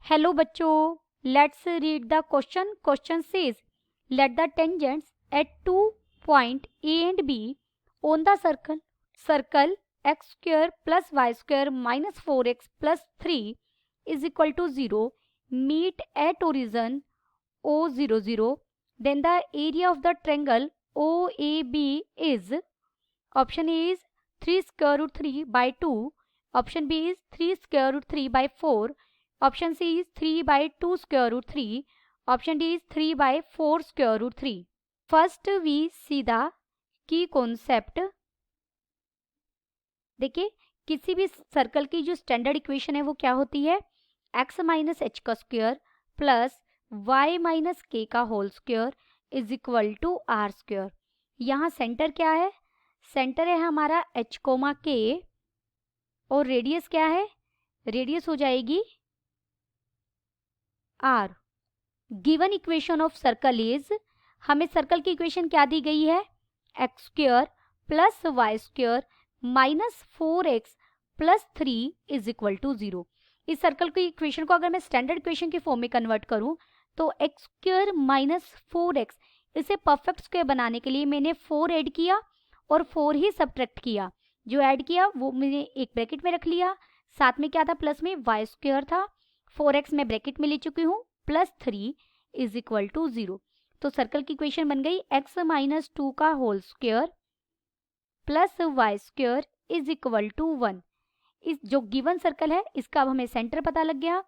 Hello बच्चों, let's read the question. Question says let the tangents at 2 points A and B on the circle x square plus y square minus 4x plus 3 is equal to 0 meet at origin O00. Then the area of the triangle OAB is, option A is 3 square root 3 by 2, option B is 3 square root 3 by 4, option C is 3 by 2 square root 3, option D is 3 by 4 square root 3. First we see the key concept. देखिए, किसी भी circle की जो standard equation है वो क्या होती है, x माइनस एच का square plus y minus k का whole square is equal to r square. यहाँ सेंटर क्या है, सेंटर है हमारा h कोमा के और रेडियस क्या है, रेडियस हो जाएगी r. Given equation of circle is, हमें सर्कल की इक्वेशन क्या दी गई है, x square plus y square minus 4x प्लस 3 इज इक्वल टू 0. इस सर्कल की इक्वेशन को अगर मैं स्टैंडर्ड इक्वेशन के फॉर्म में कन्वर्ट करूं तो एक्स स्क्वायर माइनस 4x, इसे परफेक्ट स्क्वायर बनाने के लिए मैंने 4 ऐड किया और 4 ही सब्ट्रैक्ट किया. जो ऐड किया वो मैंने एक ब्रैकेट में रख लिया, साथ में क्या था, प्लस में वाई स्क्वायर था, 4x मैं ब्रैकेट में ले चुकी हूँ, प्लस 3 इज इक्वल टू 0. तो सर्कल की इक्वेशन बन गई x माइनस 2 का whole square plus y square is equal to 1. इस जो गिवन सर्कल है इसका अब हमें सेंटर पता लग गया.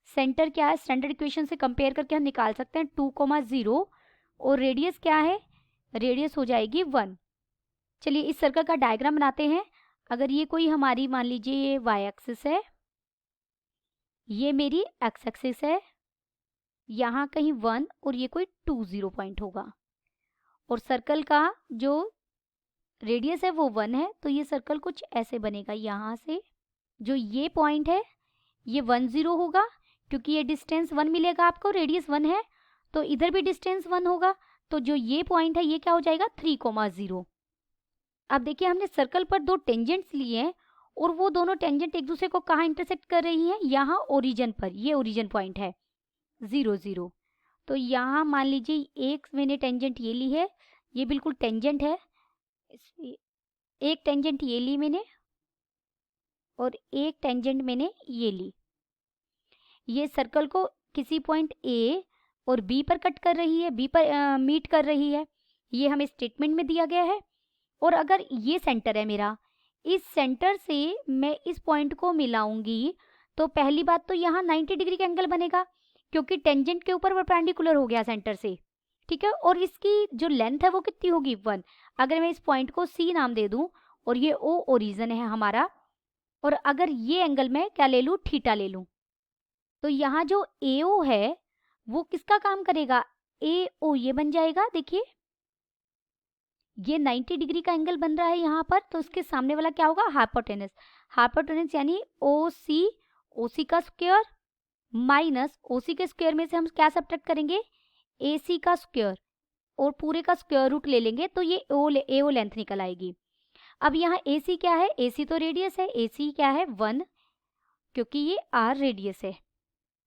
सेंटर क्या है, स्टैंडर्ड इक्वेशन से कंपेयर करके हम निकाल सकते हैं 2,0 और रेडियस क्या है, रेडियस हो जाएगी 1. चलिए इस सर्कल का डायग्राम बनाते हैं. अगर ये कोई हमारी, मान लीजिए ये वाई एक्सिस है, ये मेरी एक्स एक्सिस है, यहाँ कहीं 1 और ये कोई 2 पॉइंट होगा और सर्कल का जो रेडियस है वो 1 है, तो ये सर्कल कुछ ऐसे बनेगा. यहाँ से जो ये पॉइंट है ये 1 होगा क्योंकि ये डिस्टेंस 1 मिलेगा आपको, रेडियस 1 है, तो इधर भी डिस्टेंस 1 होगा, तो जो ये पॉइंट है ये क्या हो जाएगा 3,0. अब देखिए हमने सर्कल पर दो टेंजेंट्स लिए हैं और वो दोनों टेंजेंट एक दूसरे को कहाँ इंटरसेक्ट कर रही हैं, यहाँ ओरिजिन पर. ये ओरिजिन पॉइंट है 0,0. तो यहाँ मान लीजिए एक मैंने टेंजेंट ये ली है, ये बिल्कुल टेंजेंट है, एक टेंजेंट ये ली मैंने और एक टेंजेंट मैंने ये ली. ये सर्कल को किसी पॉइंट A और B पर कट कर रही है, B पर मीट कर रही है, ये हमें स्टेटमेंट में दिया गया है. और अगर ये सेंटर है मेरा, इस सेंटर से मैं इस पॉइंट को मिलाऊंगी तो पहली बात तो यहाँ 90 डिग्री का एंगल बनेगा क्योंकि टेंजेंट के ऊपर परपेंडिकुलर हो गया सेंटर से, ठीक है. और इसकी जो लेंथ है वो कितनी होगी 1. अगर मैं इस पॉइंट को C नाम दे दूं और ये O ओरिजिन है हमारा, और अगर ये एंगल मैं क्या ले लूँ, थीटा ले लूँ, तो यहाँ जो AO है वो किसका काम करेगा, AO ये बन जाएगा. देखिए ये 90 डिग्री का एंगल बन रहा है यहाँ पर, तो इसके सामने वाला क्या होगा, हाइपोटेनस. हाइपोटेनस यानी OC का स्क्वायर माइनस OC के स्क्वायर में से हम क्या सब्ट्रैक्ट करेंगे, AC का स्क्वायर, और पूरे का स्क्वायर रूट ले लेंगे तो ये AO लेंथ निकल आएगी. अब यहाँ AC क्या है, AC तो रेडियस है, AC क्या है 1 क्योंकि ये R रेडियस है.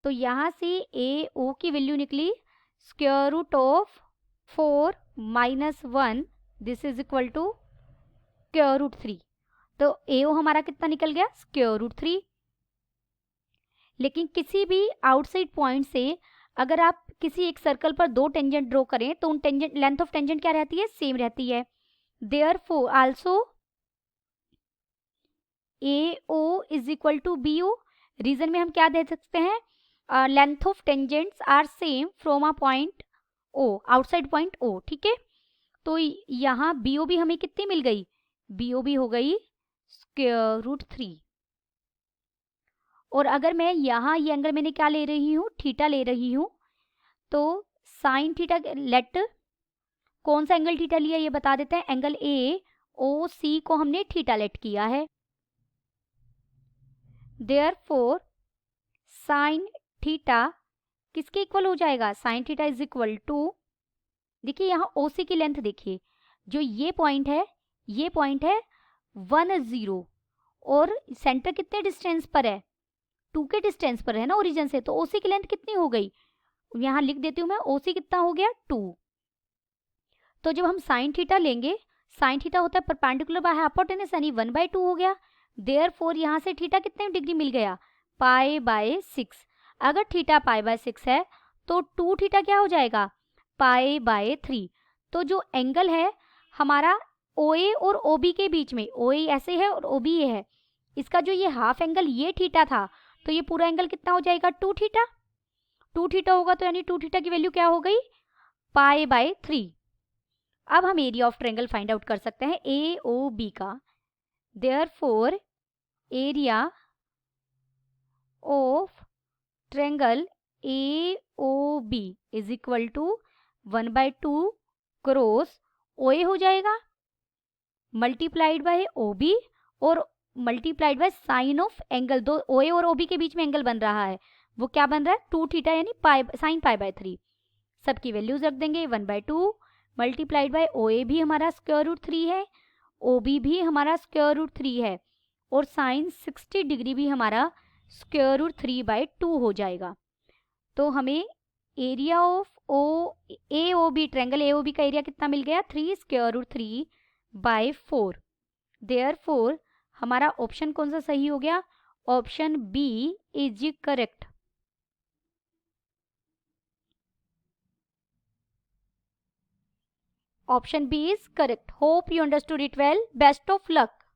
तो यहाँ से AO की वैल्यू निकली square root of 4 minus 1, this is equal to square root 3. तो AO हमारा कितना निकल गया, स्क्वायर रूट 3. लेकिन किसी भी आउटसाइड पॉइंट से अगर आप किसी एक सर्कल पर दो टेंजेंट ड्रॉ करें तो उन टेंजेंट, लेंथ ऑफ टेंजेंट क्या रहती है, सेम रहती है. Therefore also AO is equal to BO. Reason में हम क्या दे सकते हैं, length of tangents are same from a point O, outside point O, ठीक है. तो यहाँ BO भी हमें कितनी मिल गई, BO भी हो गई स्क्वायर रूट 3. और अगर मैं यहाँ ये एंगल मैंने क्या ले रही हूँ, थीटा ले रही हूँ, तो साइन थीटा, लेट कौन सा एंगल थीटा लिया ये बता देते हैं. एंगल AOC को हमने थीटा लेट किया है. देयरफॉर साइन थीटा किसके इक्वल हो जाएगा, sine theta is equal to, देखिए यहाँ OC की लेंथ देखिए, जो ये पॉइंट है 1 0 और सेंटर कितने डिस्टेंस पर है 2 के डिस्टेंस पर है ना ओरिजिन से, तो OC की लेंथ कितनी हो गई, यहाँ लिख देती हूँ मैं, OC कितना हो गया 2। तो जब हम साइन थीटा लेंगे, साइन थीटा होता है परपेंडिकुलर बाय हाइपोटेनस यानी 1/2 हो गया। देयरफॉर यहाँ से थीटा कितने डिग्री मिल गया, π/6। अगर थीटा π/6 है तो 2 थीटा क्या हो जाएगा, π/3। तो जो एंगल है हमारा OA और OB के बीच में, OA ऐसे है और OB ये है, इसका जो ये हाफ एंगल ये थीटा था, तो ये पूरा एंगल कितना हो जाएगा 2 थीटा। 2 थीटा होगा तो यानी 2 थीटा की वैल्यू क्या हो गई, π/3। अब हम area of triangle find out कर सकते हैं AOB का। Therefore area of triangle AOB is equal to 1/2 cross OA हो जाएगा मल्टीप्लाइड बाय OB और multiplied by sine of angle, दो OA और OB के बीच में एंगल बन रहा है, वो क्या बन रहा है 2 थीटा यानी साइन π/3। सबकी वैल्यूज रख देंगे, 1/2 मल्टीप्लाइड बाय OA भी हमारा √3 है, OB भी हमारा √3 है और साइन 60 डिग्री भी हमारा √3/2 हो जाएगा। तो हमें area of AOB triangle AOB का एरिया कितना मिल गया, 3√3/4। देयरफॉर हमारा ऑप्शन कौन सा सही हो गया, option B is correct. Option B is correct. Hope you understood it well. Best of luck.